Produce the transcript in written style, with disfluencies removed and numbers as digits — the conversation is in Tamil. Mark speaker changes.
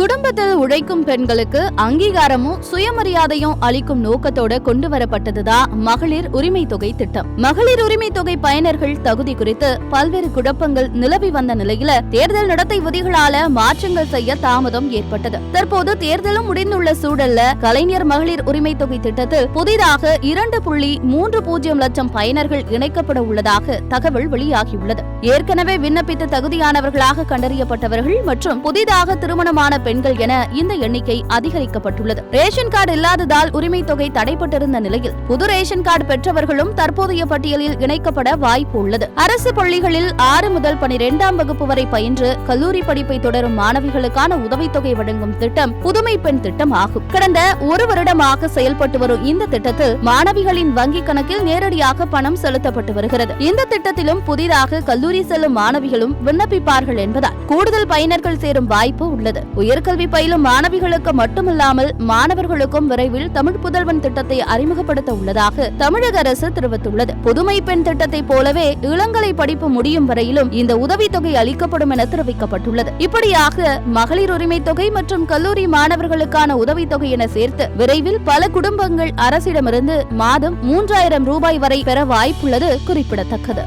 Speaker 1: குடும்பத்தில் உழைக்கும் பெண்களுக்கு அங்கீகாரமும் சுயமரியாதையும் அளிக்கும் நோக்கத்தோட கொண்டு வரப்பட்டதுதான் மகளிர் உரிமை தொகை திட்டம். மகளிர் உரிமை தொகை பயனர்கள் தகுதி குறித்து பல்வேறு குழப்பங்கள் நிலவி வந்த நிலையில தேர்தல் நடத்தை விதிகளால மாற்றங்கள் செய்ய தாமதம் ஏற்பட்டது. தற்போது தேர்தலும் முடிந்துள்ள சூழல்ல கலைஞர் மகளிர் உரிமை தொகை திட்டத்தில் புதிதாக 2.30 லட்சம் பயனர்கள் இணைக்கப்பட உள்ளதாக தகவல் வெளியாகியுள்ளது. ஏற்கனவே விண்ணப்பித்த தகுதியானவர்களாக கண்டறியப்பட்டவர்கள் மற்றும் புதிதாக திருமணமான பெண்கள் என இந்த எண்ணிக்கை அதிகரிக்கப்பட்டுள்ளது. ரேஷன் கார்டு இல்லாததால் உரிமை தொகை தடைப்பட்டிருந்த நிலையில் புது ரேஷன் கார்டு பெற்றவர்களும் தற்போதைய பட்டியலில் இணைக்கப்பட வாய்ப்பு உள்ளது. அரசு பள்ளிகளில் 6 முதல் 12ஆம் வகுப்பு வரை பயின்று கல்லூரி படிப்பை தொடரும் மாணவிகளுக்கான உதவித்தொகை வழங்கும் திட்டம் புதுமை பெண் திட்டம் ஆகும். கடந்த 1 வருடமாக செயல்பட்டு வரும் இந்த திட்டத்தில் மாணவிகளின் வங்கி கணக்கில் நேரடியாக பணம் செலுத்தப்பட்டு வருகிறது. இந்த திட்டத்திலும் புதிதாக கல்லூரி செல்லும் மாணவிகளும் விண்ணப்பிப்பார்கள் என்பதால் கூடுதல் பயனர்கள் சேரும் வாய்ப்பு உள்ளது. உயர்கல்வி பயிலும் மாணவிகளுக்கு மட்டுமில்லாமல் மாணவர்களுக்கும் விரைவில் தமிழ் புதல்வன் திட்டத்தை அறிமுகப்படுத்த உள்ளதாக தமிழக அரசு தெரிவித்துள்ளது. புதுமை பெண் திட்டத்தை போலவே இளங்கலை படிப்பு முடியும் வரையிலும் இந்த உதவித்தொகை அளிக்கப்படும் என தெரிவிக்கப்பட்டுள்ளது. இப்படியாக மகளிர் உரிமை தொகை மற்றும் கல்லூரி மாணவர்களுக்கான உதவித்தொகை என சேர்த்து விரைவில் பல குடும்பங்கள் அரசிடமிருந்து மாதம் 3000 ரூபாய் வரை பெற வாய்ப்புள்ளது குறிப்பிடத்தக்கது.